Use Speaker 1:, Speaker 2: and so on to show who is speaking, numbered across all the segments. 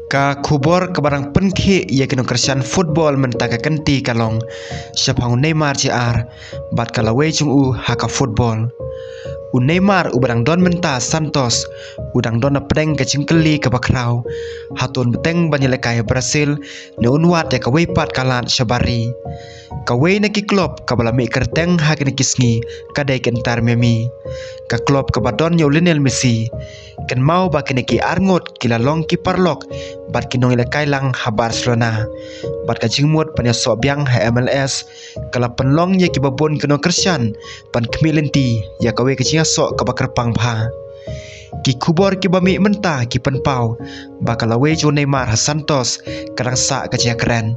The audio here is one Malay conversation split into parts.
Speaker 1: Ka khubor ke barang penkhi ya kino kersian football mentaka kenti kalong syapang Neymar JR bat kalawe chung haka football. Neymar barang don menta Santos udang don pedeng kecingkeli ke bakrau hatun beteng banyelekai Brazil ne unwat ya kawe pat kalan syabari kawe neki klub kabala mi kerteng hakini kisngi kadai kentar memi ka klub kabadon yo Lionel Messi ken mau bakini ki arngot kila long ki parlok bat kinong lekai lang ha Barcelona bat ka jingmut panya sobyang ha MLS kala penlong ye ki babon kino kersian pan kemilenti ya kawe kecing sok ke bakar pangpha ki kubor ki bami mentah ki penpau bakalawe jo Neymar Santos kadang sa kecing keren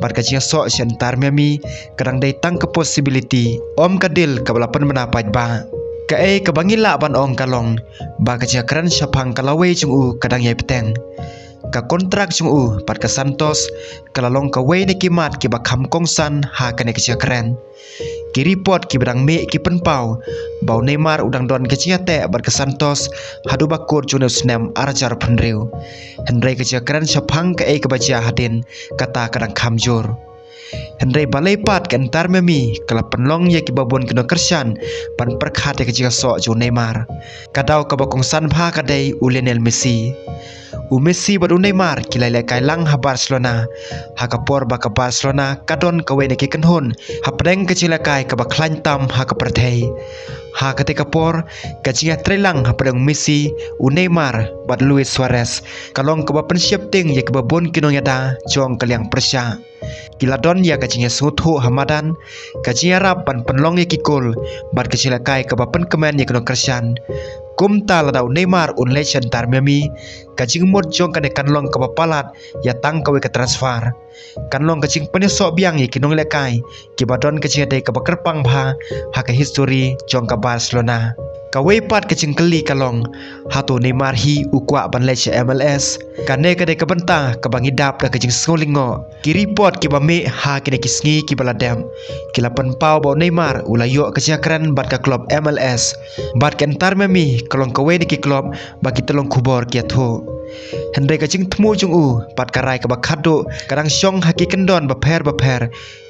Speaker 1: bat kecing sok sentar memi kadang dai tang ke possibility om kadil kabalapan menapat ba kae kabangila ban ong kalong ba kecing keren syapang kalawe jung kadang yai peteng ka kontrak jung pat ka Santos kalalong kawe ne kimat ki bakham kongsan ha kane kecing keren ki report ki bedang me ki penpau bau Neymar udang don kecing te bar ke Santos hadu bakur june snem arjar penriu Henry kecing keren syapang kae kebaja hadin kata kadang kamjur Henry balai pat kan tar memi kala penlong ye ki babon kena kersian pan perkhat ye kecing sok jo Neymar kadau ka bakongsan pha kadai Lionel Messi Messi baru Neymar kilai kai lang ha Barcelona ha kapor ba ka Barcelona kadon kawe ne ki kenhon ha preng kecil kai ka baklan tam ha ka perthei ha kate kapor kecil trelang ha preng Messi Neymar bat Luis Suarez kalong ka ba pensiap ting ye ka babon kinong yada jong kaliang persya kiladon ya kecil suthu hamadan kecil rap pan penlong ye ki kol bat kecil kai ka ba pen kemen ye kinong kersian kumta ladau Neymar legend tar memi kacing mod jong kane kanlong ke bapalat ya tang kawe ke transfer kanlong kacing penesok biang ye kinong lekai kibadon kacing dai ke bakerpang bha ha ke history jong ke Barcelona kawe pat kacing keli kalong hatu Neymar hi ukwa ban lece MLS kane kade ke bentah ke bangidap da kacing skolingo ki report ki bame ha kine kisngi ki baladem kilapan pau bau Neymar ulayo kacing keren bat ke klub MLS bat kentar memi kalong kawe ni ki klub bagi telong kubor ki atho Henry kacing temu jung pat karai ke bakado kadang syong haki kendon baper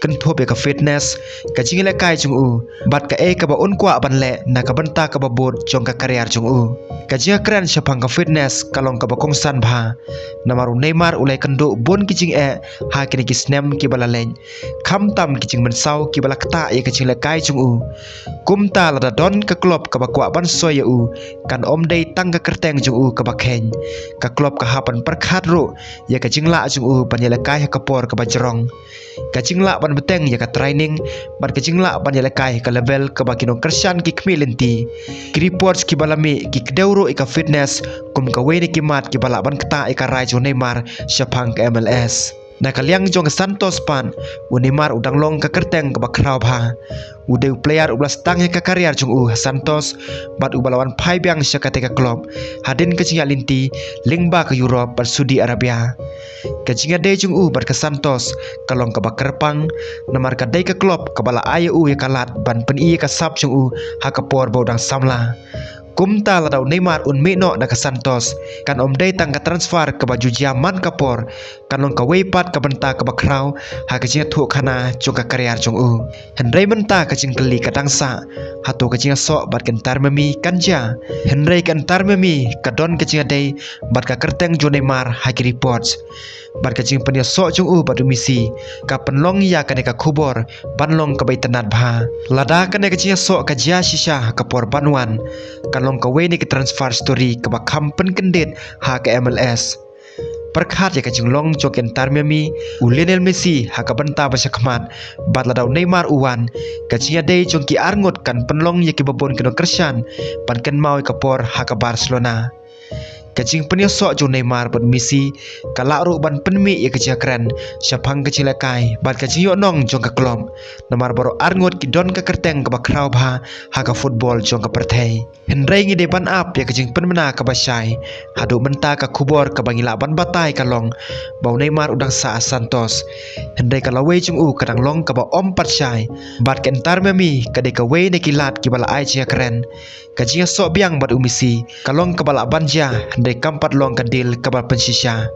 Speaker 1: kenthop ke fitness kacing lekai jung bat ka ka ba unkwa ban le na ka benta ka babot jong ka karier jung kacing keren syapang ka fitness kalong ka bakongsan bha namaru Neymar ulai kendo bon kicing ha kini ki snem ki balaleng kham tam kicing mensau ki balakta ye kacing lekai jung kumta lada don ka klub ka bakwa ban soy kan om dei tang ka kerteng jung ka bakhen ka klub ka hapan perkhat ro ya kacing la jung panyelekai ka por ka bajrong kacing la ban beteng ya ka training ban kacing la panyelekai ka level ka bakino kersian ki kmilenti ki reports ki balami ki kdeuro ka fitness kum ka weni ki mat ki bala ban kata ka rai jo Neymar syapang ka MLS na kaliang jong Santos pan Neymar udang long ka kerteng ka bakrau bha ude player ublas tang ka karier jung Santos bat ubalawan phai biang syakate ka klub hadin ka cinga linti lingba ke Europe bar Saudi Arabia ka cinga de jung bat ka Santos kalong ka bakerpang namar ka de ka klub ka bala ayu ya kalat ban pen i ka sap jung ha ka por bodang samla kumta ladau Neymar meno na ka Santos kan om day tang ka transfer ke baju jaman kapor kan long ka weipat ka benta ka bakrau ha ka jing thu khana jong ka karier jong Henry menta ka jing keli ka tangsa hatu ka jing sok bat kentar memi kanja Henry kentar memi ka don ka jing day bat ka kerteng jo Neymar ha ki reports bat ka jing penia sok jong bat Messi ka penlong ya ka ne ka khubor banlong ka bai tenat bha lada ka ne ka jing sok ka jia shisha ka por banwan kan long ka weni ke transfer story ke bakham pen kendit ha ke MLS perkhat ya kacing long joken tarmemi Lionel Messi ha ka benta basyakmat bat ladau Neymar uwan kacing ade jongki arngot kan penlong ya ki babon keno kersian pan ken mau ka por ha ka Barcelona kacing penyosok jo Neymar ban Messi kala ru ban penmi ya kecil keren syapang kecil lekai bat kacing yo nong jong ka klub namar baru arngot ki don ka kerteng ka bakrau bha ha ka football jong ka perthei Henry ngi de ban up ya kacing penmena ka basai hadu menta ka kubor ka bangila ban batai ka long bau Neymar udang sa Santos Henry ka lawe jong kadang long ka ba om patsai bat ken tar memi ka de ka we ne kilat ki bala ai chia keren kacing sok biang bat Messi kalong ka bala banja Henry kampat long ka dil ka bal pensisya